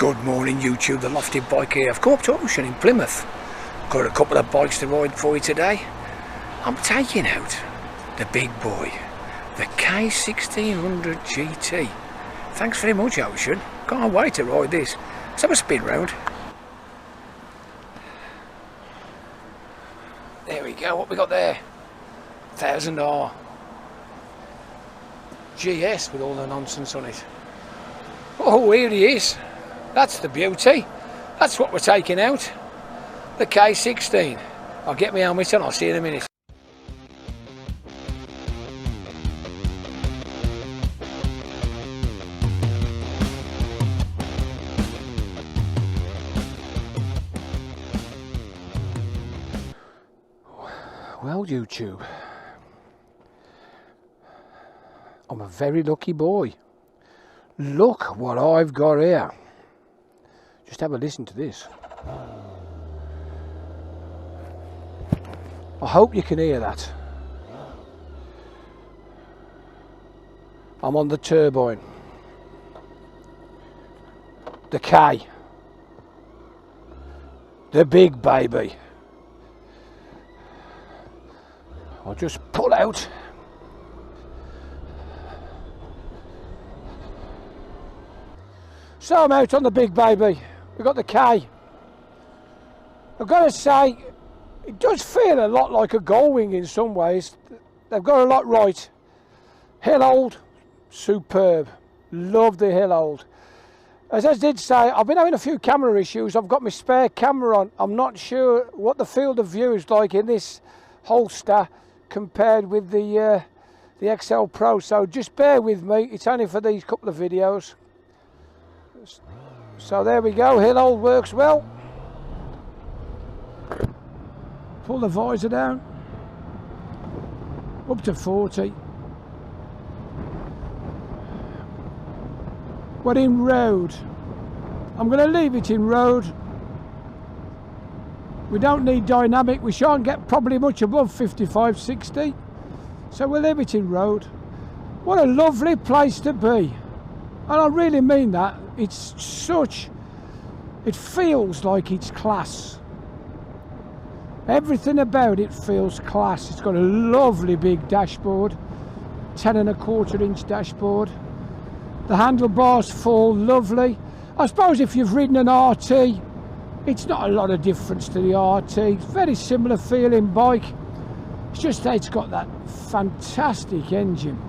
Good morning YouTube, the Lofty Bike here. I've come up to Ocean in Plymouth. Got a couple of bikes to ride for you today. I'm taking out the big boy, the K1600GT. Thanks very much Ocean, can't wait to ride this. Let's have a spin round. There we go, what we got there? 1000R GS with all the nonsense on it. Oh, here he is. That's the beauty. That's what we're taking out. The K16. I'll get my helmet and I'll see you in a minute. Well, YouTube, I'm a very lucky boy. Look what I've got here. Just have a listen to this. I hope you can hear that. I'm on the turbine. The K. The big baby. I'll just pull out. So I'm out on the big baby. We've got the K. I've got to say, it does feel a lot like a Gullwing in some ways. They've got a lot right. Hill hold, superb. Love the hill hold. As I did say, I've been having a few camera issues. I've got my spare camera on. I'm not sure what the field of view is like in this holster compared with the XL Pro. So just bear with me. It's only for these couple of videos. So there we go, hill hold works well. Pull the visor down, up to 40. We're in road. I'm going to leave it in road. We don't need dynamic, we shan't get probably much above 55, 60. So we'll leave it in road. What a lovely place to be. And I really mean that. It's such, it feels like it's class. Everything about it feels class. It's got a lovely big dashboard, 10.25 inch dashboard. The handlebars fall lovely. I suppose if you've ridden an RT, it's not a lot of difference to the RT. It's very similar feeling bike. It's just that it's got that fantastic engine.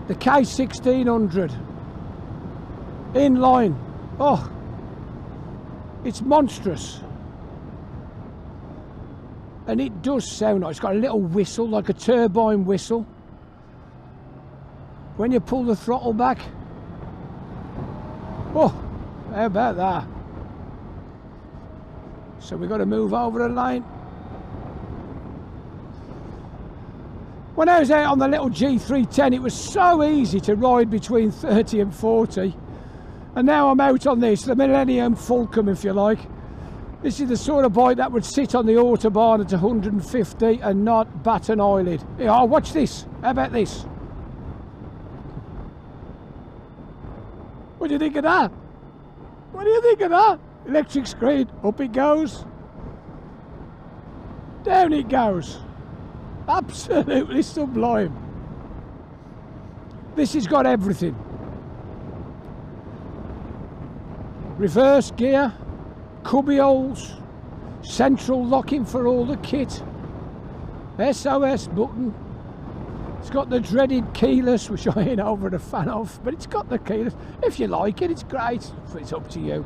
The K1600. Inline, oh, it's monstrous, and it does sound like it's got a little whistle, like a turbine whistle when you pull the throttle back. Oh, how about that? So we've got to move over the lane. When I was out on the little G310, it was so easy to ride between 30 and 40. And now I'm out on this, the Millennium Fulcrum if you like. This is the sort of bike that would sit on the Autobahn at 150 and not bat an eyelid. Oh, watch this. How about this? What do you think of that? What do you think of that? Electric screen, up it goes. Down it goes. Absolutely sublime. This has got everything. Reverse gear, cubby holes, central locking for all the kit, SOS button. It's got the dreaded keyless, which I ain't over the fan of, but it's got the keyless. If you like it, it's great. It's up to you.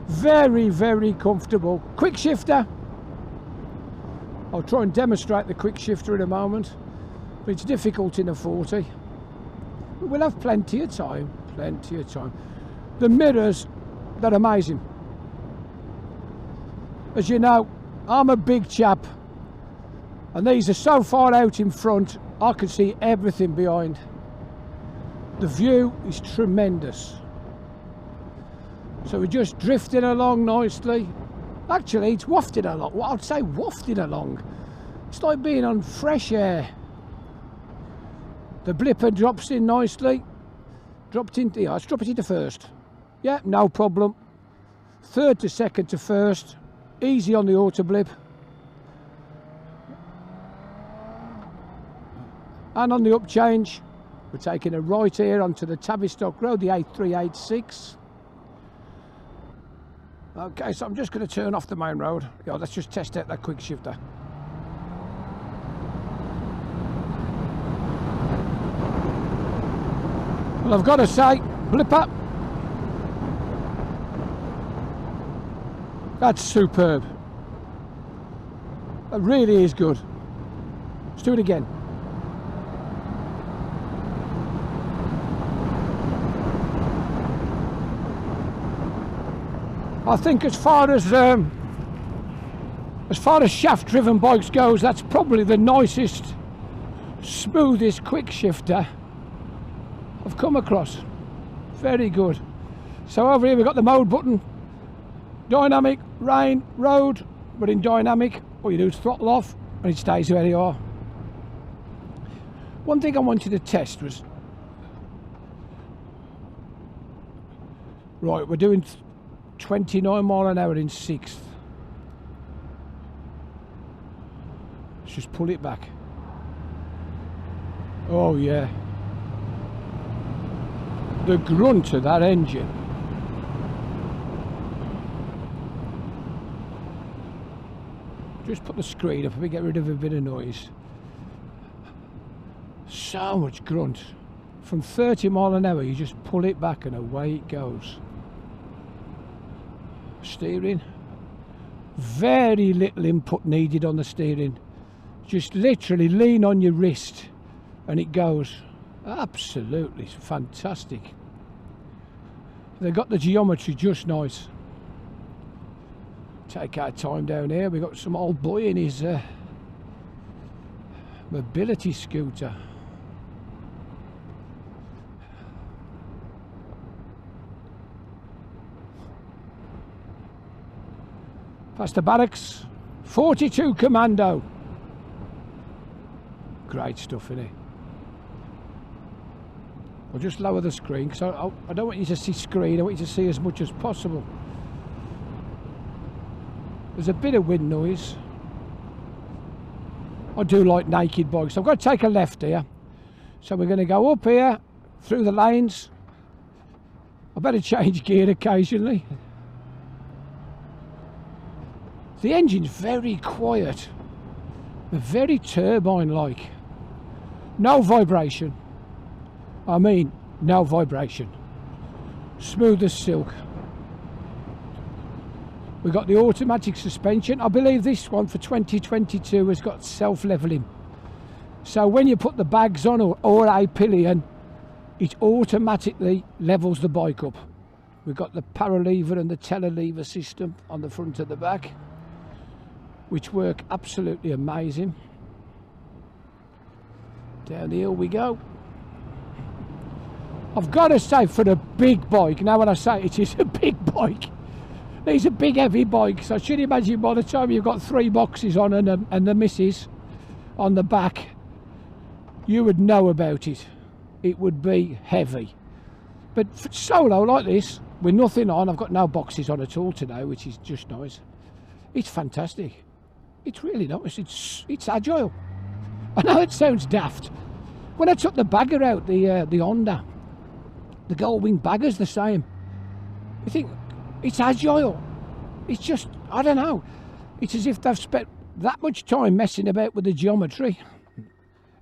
Very, very comfortable. Quick shifter. I'll try and demonstrate the quick shifter in a moment, but it's difficult in a 40. But we'll have plenty of time, plenty of time. The mirrors, they're amazing. As you know, I'm a big chap, and these are so far out in front I can see everything behind. The view is tremendous. So we're just drifting along nicely. Actually, it's wafting along. Well, I'd say wafting along. It's like being on fresh air. The blipper drops in nicely. Dropped into, yeah, let's drop it into first. Yeah, no problem. Third to second to first. Easy on the auto blip. And on the up change, we're taking a right here onto the Tavistock Road, the 8386. Okay, so I'm just going to turn off the main road. Yeah, let's just test out that quick shifter. Well, I've got to say, blip up. That's superb. That really is good. Let's do it again. I think as far as shaft-driven bikes goes, that's probably the nicest, smoothest quick shifter I've come across. Very good. So over here we've got the mode button, dynamic, rain, road. But in dynamic, all you do is throttle off and it stays where you are. One thing I wanted to test was, right, we're doing 29 mile an hour in 6th. Let's just pull it back. Oh yeah. The grunt of that engine. Just put the screen up and we get rid of a bit of noise. So much grunt. From 30 mile an hour you just pull it back and away it goes. Steering, very little input needed on the steering. Just literally lean on your wrist and it goes. Absolutely fantastic. They've got the geometry just nice. Take our time down here. We've got some old boy in his mobility scooter. Past the barracks, 42 Commando. Great stuff, innit? I'll just lower the screen because I don't want you to see screen, I want you to see as much as possible. There's a bit of wind noise. I do like naked bikes. I've got to take a left here. So we're going to go up here, through the lanes. I better change gear occasionally. The engine's very quiet, but very turbine-like. No vibration. I mean, no vibration. Smooth as silk. We've got the automatic suspension. I believe this one for 2022 has got self-leveling. So when you put the bags on or a pillion, it automatically levels the bike up. We've got the paralever and the telelever system on the front and the back, which work absolutely amazing. Down the hill we go. I've got to say, for a big bike, now when I say it is a big bike, these are big heavy bikes. I should imagine by the time you've got 3 boxes on and the missus on the back, you would know about it. It would be heavy. But for solo like this, with nothing on, I've got no boxes on at all today, which is just nice. It's fantastic. It's really nice. It's agile. I know it sounds daft. When I took the bagger out, the Honda, the Gold Wing bagger's the same. You think, it's agile. It's just, I don't know. It's as if they've spent that much time messing about with the geometry.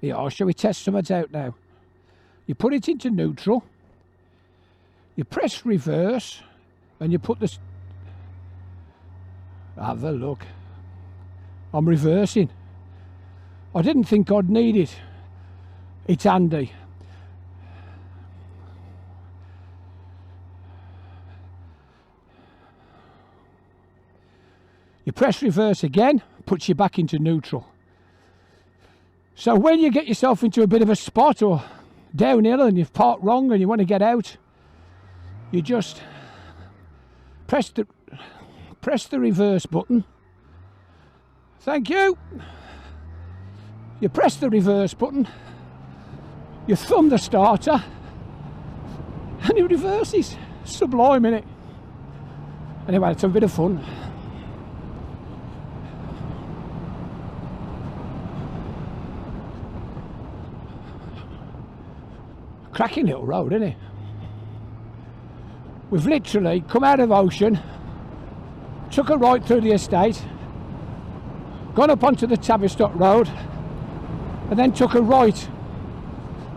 Yeah, shall we test some of it out now? You put it into neutral. You press reverse. And you put this... Have a look. I'm reversing. I didn't think I'd need it. It's handy. You press reverse again, puts you back into neutral. So when you get yourself into a bit of a spot or downhill and you've parked wrong and you want to get out, you just press the reverse button. Thank you. You press the reverse button, you thumb the starter, and it reverses. Sublime, innit? Anyway, it's a bit of fun. Cracking little road, isn't it? We've literally come out of Ocean, took a right through the estate, gone up onto the Tavistock Road, and then took a right,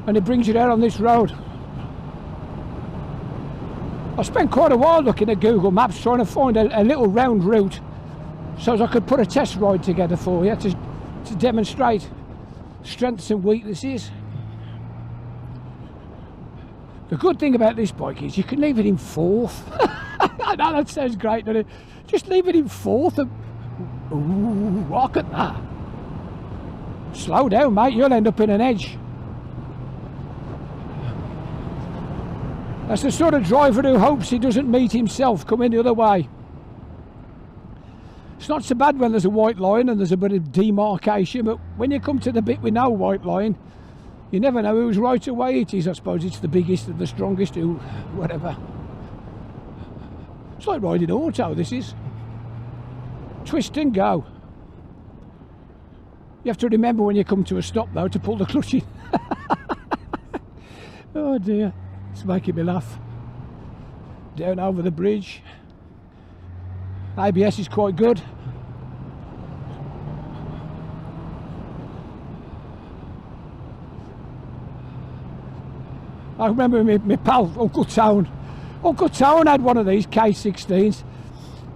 and it brings you down on this road. I spent quite a while looking at Google Maps trying to find a little round route so as I could put a test ride together for you to demonstrate strengths and weaknesses. The good thing about this bike is you can leave it in fourth. I know that sounds great, doesn't it? Just leave it in fourth and ooh, look at that. Slow down, mate, you'll end up in an edge. That's the sort of driver who hopes he doesn't meet himself coming the other way. It's not so bad when there's a white line and there's a bit of demarcation, but when you come to the bit with no white line, you never know whose right away it is. I suppose it's the biggest and the strongest, who, whatever. It's like riding auto, this is. Twist and go. You have to remember when you come to a stop though to pull the clutch in. Oh dear. It's making me laugh. Down over the bridge. ABS is quite good. I remember my pal, Uncle Tone. Uncle Tone had one of these K16s.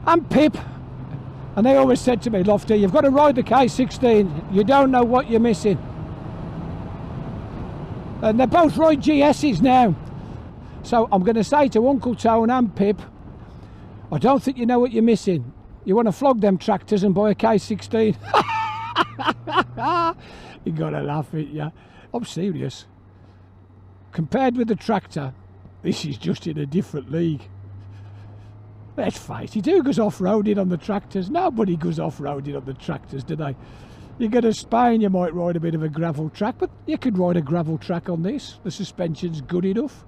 And Pip. And they always said to me, Lofty, you've got to ride the K16. You don't know what you're missing. And they both ride GS's now. So I'm going to say to Uncle Tone and Pip, I don't think you know what you're missing. You want to flog them tractors and buy a K16. You got to laugh at you. I'm serious. Compared with the tractor, this is just in a different league. Let's face it, who goes off-roading on the tractors? Nobody goes off-roading on the tractors, do they? You go to Spain, you might ride a bit of a gravel track, but you could ride a gravel track on this. The suspension's good enough.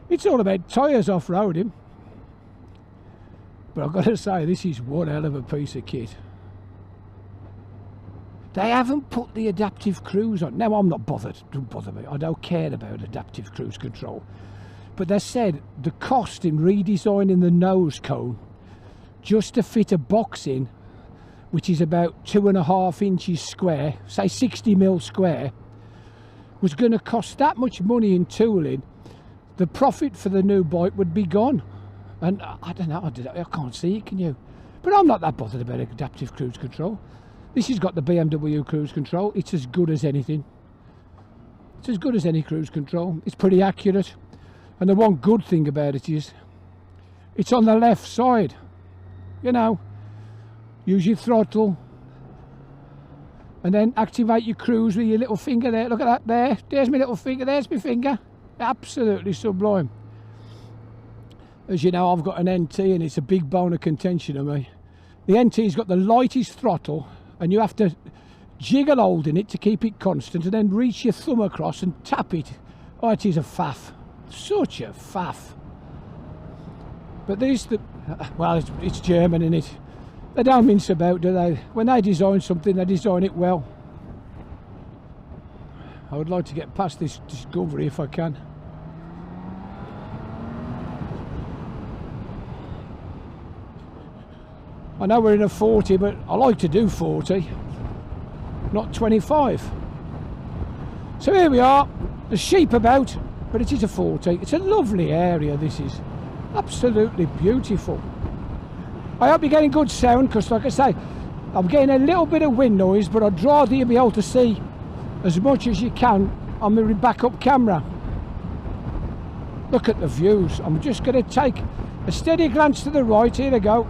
It's all about tyres off-roading. But I've got to say, this is one hell of a piece of kit. They haven't put the adaptive cruise on. Now, I'm not bothered. Don't bother me. I don't care about adaptive cruise control. But they said the cost in redesigning the nose cone just to fit a box in, which is about 2.5 inches square, say 60 mil square, was going to cost that much money in tooling. The profit for the new bike would be gone. And I don't know, I can't see it, can you? But I'm not that bothered about adaptive cruise control. This has got the BMW cruise control. It's as good as anything. It's as good as any cruise control. It's pretty accurate. And the one good thing about it is it's on the left side. You know, use your throttle and then activate your cruise with your little finger there. Look at that there. There's my little finger. There's my finger. Absolutely sublime. As you know, I've got an NT and it's a big bone of contention of me. The NT's got the lightest throttle and you have to jiggle holding it to keep it constant and then reach your thumb across and tap it. Oh, it is a faff. Such a faff. But these, well, it's German, isn't it? They don't mince about, do they? When they design something, they design it well. I would like to get past this Discovery if I can. I know we're in a 40, but I like to do 40, not 25. So here we are. There's sheep about, but it is a 40. It's a lovely area, this is. Absolutely beautiful. I hope you're getting good sound, because like I say, I'm getting a little bit of wind noise, but I'd rather you be able to see as much as you can on my backup camera. Look at the views. I'm just going to take a steady glance to the right. Here we go.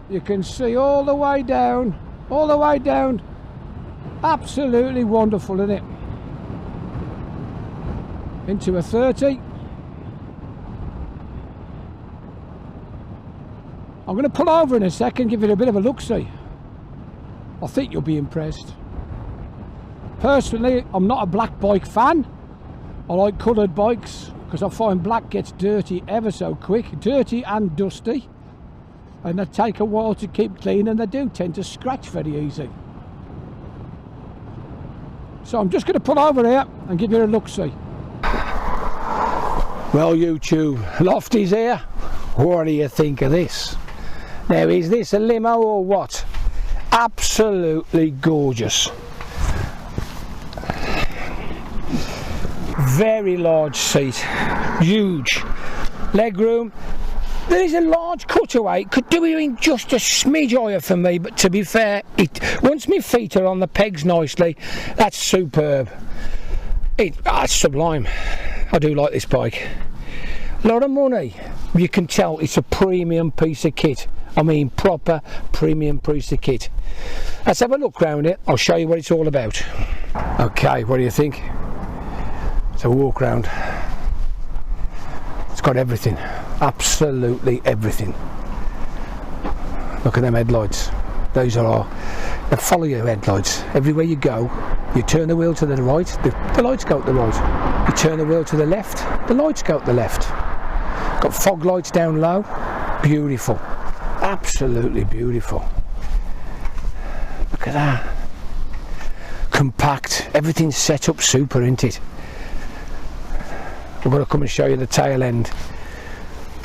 You can see all the way down, all the way down. Absolutely wonderful, isn't it? Into a 30. I'm going to pull over in a second, give it a bit of a look-see. I think you'll be impressed. Personally, I'm not a black bike fan, I like coloured bikes because I find black gets dirty ever so quick, dirty and dusty, and they take a while to keep clean, and they do tend to scratch very easy. So I'm just going to pull over here and give you a look-see. Well, YouTube, Lofty's here. What do you think of this? Now, is this a limo or what? Absolutely gorgeous. Very large seat, huge legroom. There is a large cutaway. It could do it just a smidge higher for me, but to be fair, once my feet are on the pegs nicely, that's superb. It's sublime. I do like this bike. A lot of money. You can tell it's a premium piece of kit. I mean, proper premium piece of kit. Let's have a look round it. I'll show you what it's all about. Okay, what do you think? It's a walk round. It's got everything, absolutely everything. Look at them headlights. Those are they follow your headlights. Everywhere you go, you turn the wheel to the right, the lights go to the right. You turn the wheel to the left, the lights go to the left. Got fog lights down low. Beautiful, absolutely beautiful. Look at that. Compact, everything's set up super, isn't it? We're going to come and show you the tail end.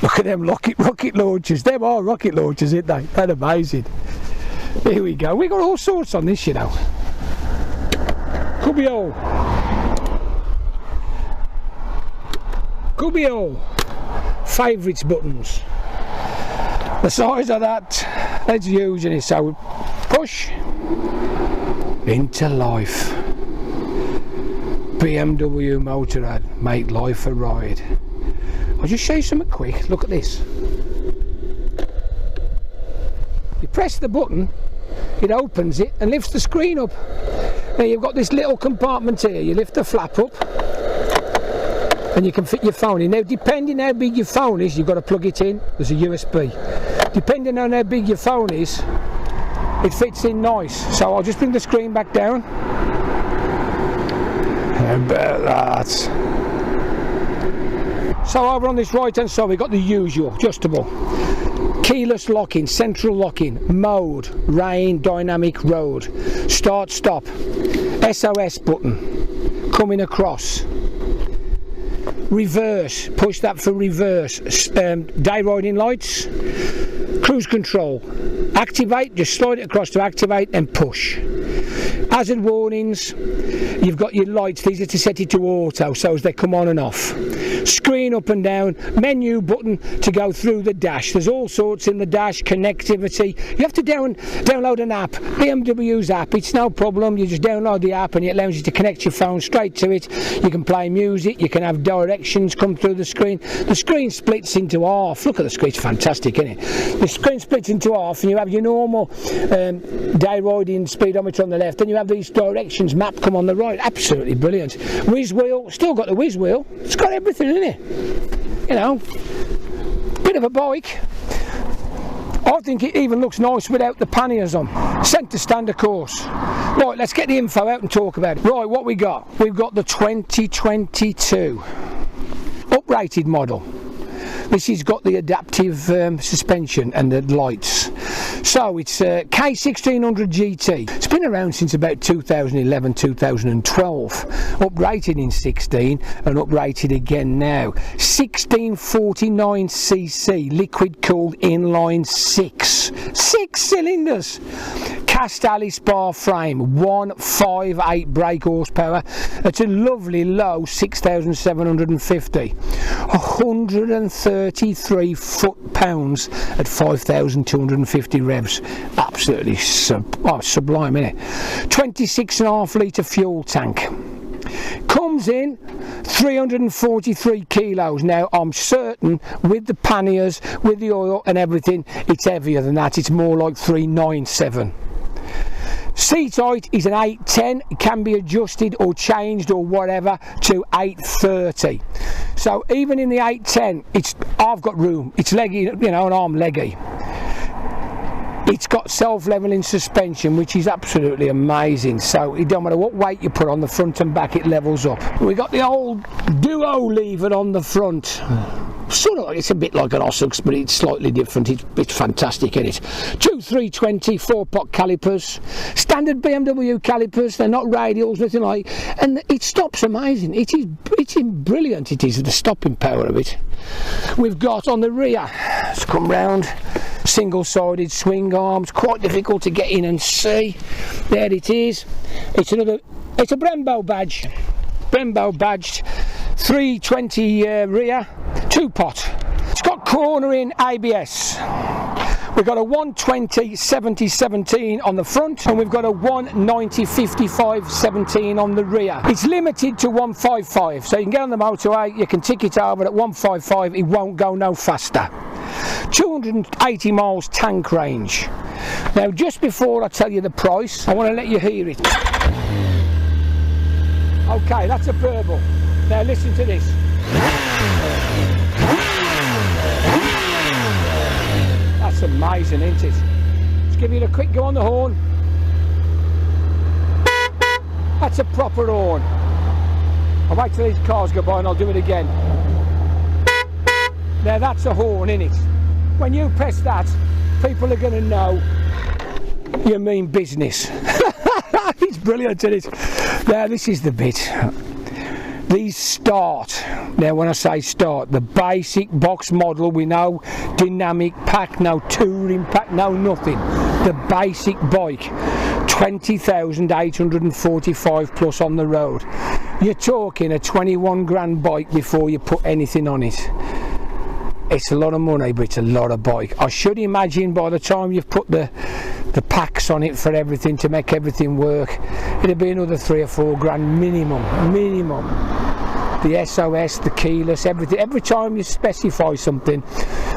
Look at them rocket launchers. Them are rocket launchers, aren't they? They're amazing. Here we go. We got all sorts on this, you know. Could be all. Could be all. Favourites buttons. The size of that, that's huge, and it's so push into life. BMW Motorrad, make life a ride. I'll just show you something quick. Look at this. You press the button, it opens it and lifts the screen up. Now you've got this little compartment here. You lift the flap up and you can fit your phone in. Now, depending how big your phone is, you've got to plug it in. There's a USB. Depending on how big your phone is, it fits in nice. So I'll just bring the screen back down. How about that? So over on this right hand side we've got the usual adjustable keyless locking, central locking, mode, rain, dynamic, road, start stop, SOS button coming across, reverse, push that for reverse, day riding lights, cruise control, activate, just slide it across to activate and push. Hazard warnings, you've got your lights, these are to set it to auto so as they come on and off. Screen up and down, menu button to go through the dash. There's all sorts in the dash, connectivity. You have to download an app, BMW's app, it's no problem. You just download the app and it allows you to connect your phone straight to it. You can play music, you can have directions come through the screen. The screen splits into half. Look at the screen, it's fantastic, isn't it? The screen splits into half and you have your normal day riding speedometer on the left, and you have these directions map come on the right. Absolutely brilliant. Whiz wheel, still got the whiz wheel. It's got everything in it. You know, bit of a bike. I think it even looks nice without the panniers on. Centre stand, of course. Right, let's get the info out and talk about it. Right, what we got? We've got the 2022 uprated model. This has got the adaptive suspension and the lights. So it's K1600GT. It's been around since about 2011, 2012. Uprated in 16 and uprated again now. 1649cc liquid cooled inline 6 cylinders. Cast Alice bar frame, 158 brake horsepower. It's a lovely low 6,750. 133 foot-pounds at 5,250 revs. Absolutely sublime, isn't it? 26.5 litre fuel tank. Comes in 343 kilos. Now I'm certain with the panniers, with the oil and everything, it's heavier than that. It's more like 397. Seat height is an 810. It can be adjusted or changed or whatever to 830. So even in the 810, I've got room. It's leggy, you know, and I'm leggy. It's got self-leveling suspension, which is absolutely amazing. So it don't matter what weight you put on the front and back, it levels up. We got the old duo lever on the front. Sort of like, it's a bit like an Ossex, but it's slightly different. It's fantastic, isn't it? Two 320 4-pot calipers, standard BMW calipers. They're not radials, nothing like. And it stops amazing. It's brilliant. It is, the stopping power of it. We've got on the rear, let's come round, single-sided swing arms. Quite difficult to get in and see. There it is. It's a Brembo badge. Brembo badged 320 rear, 2-pot. It's got cornering ABS. We've got a 120 70/17 on the front, and we've got a 190 55/17 on the rear. It's limited to 155, so you can get on the motorway, you can tick it over at 155, it won't go no faster. 280 miles tank range. Now, just before I tell you the price, I want to let you hear it. Okay, that's a burble. Now listen to this. That's amazing, isn't it? Let's give you a quick go on the horn. That's a proper horn. I'll wait till these cars go by and I'll do it again. Now that's a horn, isn't it? When you press that, people are going to know you mean business. It's brilliant, isn't it? Now this is the bit. These start. Now when I say start, the basic box model, we know dynamic pack, no touring pack, no nothing. The basic bike, 20,845 plus on the road. You're talking a 21 grand bike before you put anything on it. It's a lot of money, but it's a lot of bike. I should imagine by the time you've put the packs on it for everything to make everything work, it'll be another 3 or 4 grand minimum. The SOS, the keyless, everything. Every time you specify something,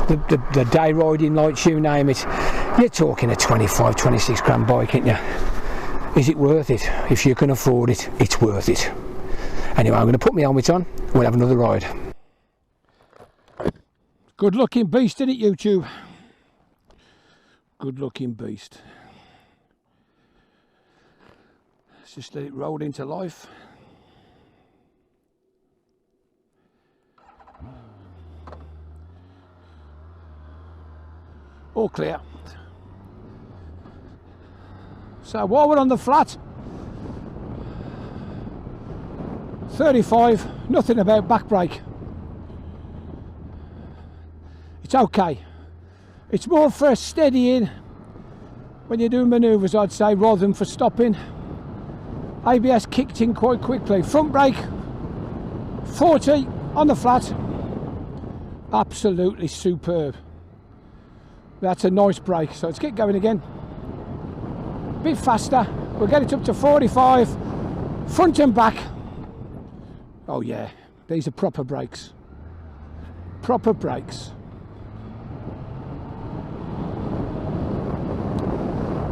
the day riding lights, you name it, you're talking a 25, 26 grand bike, ain't you? Is it worth it? If you can afford it, it's worth it. Anyway, I'm going to put my helmet on, we'll have another ride. Good looking beast, isn't it, YouTube? Good looking beast. Let's just let it roll into life. All clear. So while we're on the flat, 35, nothing about back brake. It's okay. It's more for steadying when you're doing manoeuvres, I'd say, rather than for stopping. ABS kicked in quite quickly. Front brake, 40 on the flat. Absolutely superb. That's a nice brake. So let's get going again. A bit faster. We'll get it up to 45, front and back. Oh yeah, these are proper brakes. Proper brakes.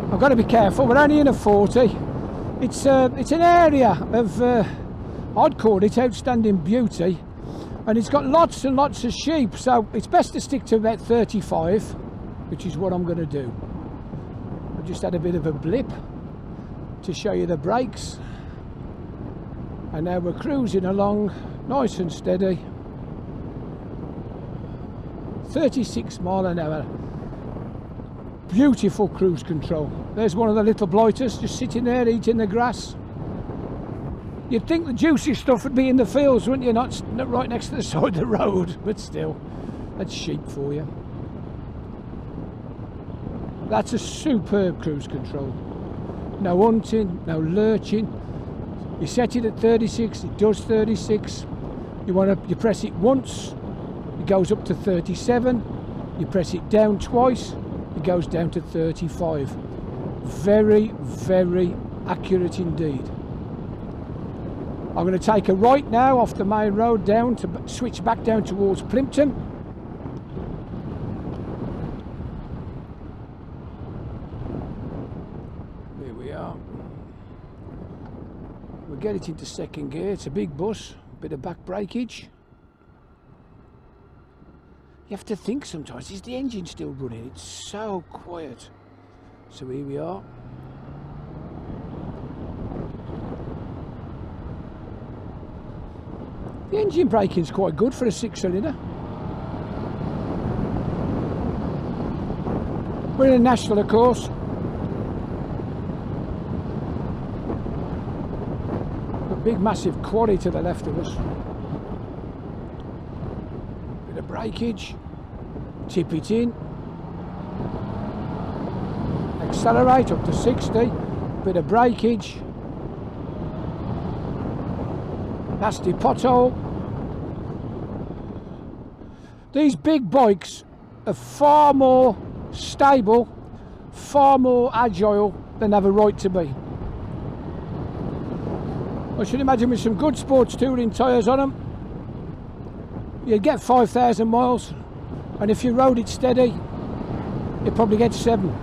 I've got to be careful, we're only in a 40. It's an area of, I'd call it outstanding beauty, and it's got lots and lots of sheep, so it's best to stick to about 35, which is what I'm going to do. I just had a bit of a blip to show you the brakes, and now we're cruising along nice and steady. 36 miles an hour. Beautiful cruise control. There's one of the little blighters just sitting there eating the grass. You'd think the juicy stuff would be in the fields, wouldn't you? Not right next to the side of the road, but still, that's sheep for you. That's a superb cruise control. No hunting, no lurching. You set it at 36, it does 36. You press it once, it goes up to 37. You press it down twice, it goes down to 35. Very, very accurate indeed. I'm going to take a right now off the main road down to switch back down towards Plympton. There we are. We'll get it into second gear. It's a big bus, a bit of back breakage. You have to think sometimes, is the engine still running? It's so quiet. So here we are. The engine braking's quite good for a 6-cylinder. We're in a national, of course. A big massive quarry to the left of us. Bit of breakage. Tip it in. Accelerate up to 60. Bit of breakage. Nasty pothole. These big bikes are far more stable, far more agile than they have a right to be. I should imagine with some good sports touring tyres on them, you'd get 5,000 miles, and if you rode it steady, you'd probably get 7.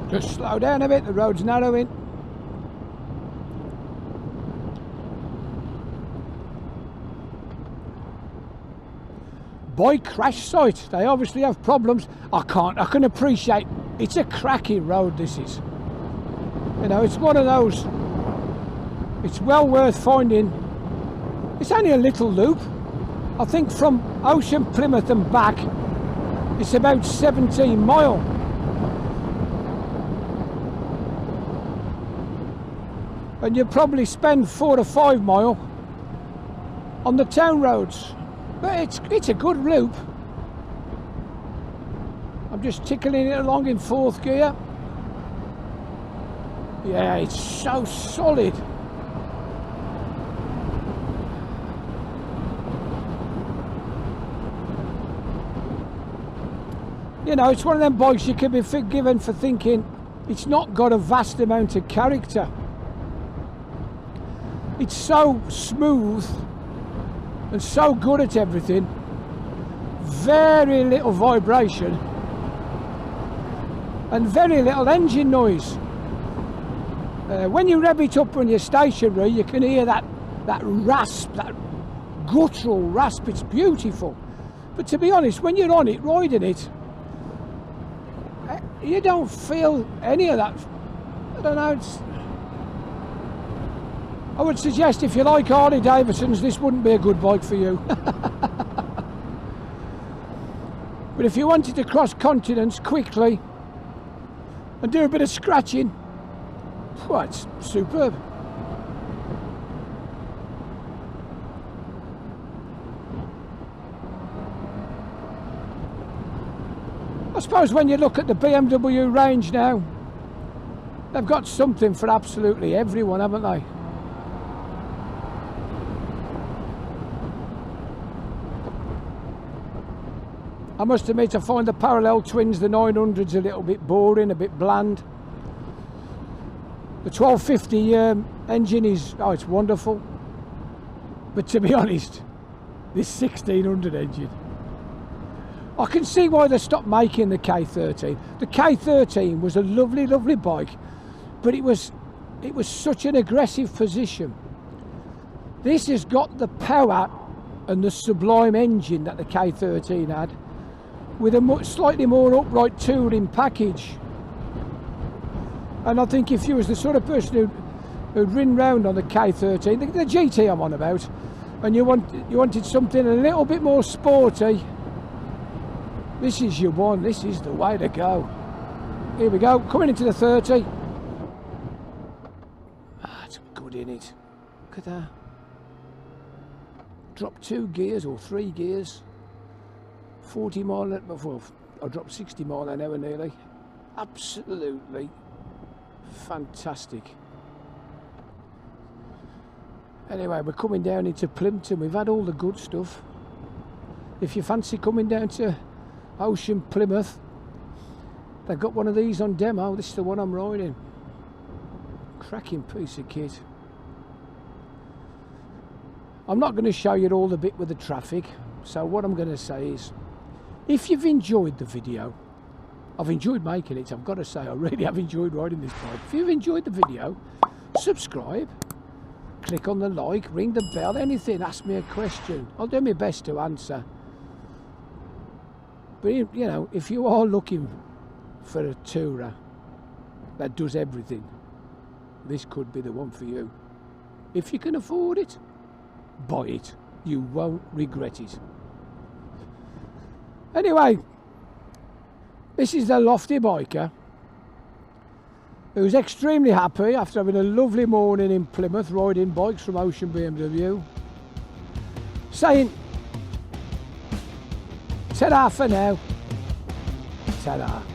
Just slow down a bit, the road's narrowing. Bike crash site, they obviously have problems. I can appreciate, it's a cracking road, this is. You know, it's one of those, it's well worth finding. It's only a little loop. I think from Ocean Plymouth and back, it's about 17 mile. And you probably spend 4 to 5 mile on the town roads. But it's a good loop. I'm just tickling it along in 4th gear. Yeah, it's so solid. You know, it's one of them bikes you can be forgiven for thinking it's not got a vast amount of character. It's so smooth and so good at everything, very little vibration and very little engine noise. When you rev it up when you're stationary, you can hear that rasp, that guttural rasp. It's beautiful. But to be honest, when you're on it, riding it, you don't feel any of that. I don't know, I would suggest if you like Harley Davidsons, this wouldn't be a good bike for you. But if you wanted to cross continents quickly and do a bit of scratching, well, it's superb. I suppose when you look at the BMW range now, they've got something for absolutely everyone, haven't they? I must admit, I find the parallel twins, the 900s, a little bit boring, a bit bland. The 1250 engine is, oh, it's wonderful. But to be honest, this 1600 engine, I can see why they stopped making the K13. The K13 was a lovely, lovely bike, but it was such an aggressive position. This has got the power and the sublime engine that the K13 had, with a slightly more upright touring package. And I think if you was the sort of person who'd ridden round on the K13, the GT I'm on about, and you wanted something a little bit more sporty, this is your one. This is the way to go. Here we go, coming into the 30. Ah, it's good in it. Look at that. Drop 2 gears or 3 gears. 40 mile, well, I dropped 60 mile an hour nearly. Absolutely fantastic. Anyway, we're coming down into Plimpton. We've had all the good stuff. If you fancy coming down to Ocean Plymouth, they've got one of these on demo. This is the one I'm riding. Cracking piece of kit. I'm not going to show you all the bit with the traffic, so what I'm going to say is, if you've enjoyed the video, I've enjoyed making it, I've got to say, I really have enjoyed riding this bike. If you've enjoyed the video, subscribe, click on the like, ring the bell, anything, ask me a question. I'll do my best to answer. But you know, if you are looking for a tourer that does everything, this could be the one for you. If you can afford it, buy it. You won't regret it. Anyway, this is the Lofty Biker, who's extremely happy after having a lovely morning in Plymouth riding bikes from Ocean BMW, saying ta-da for now. Ta-da.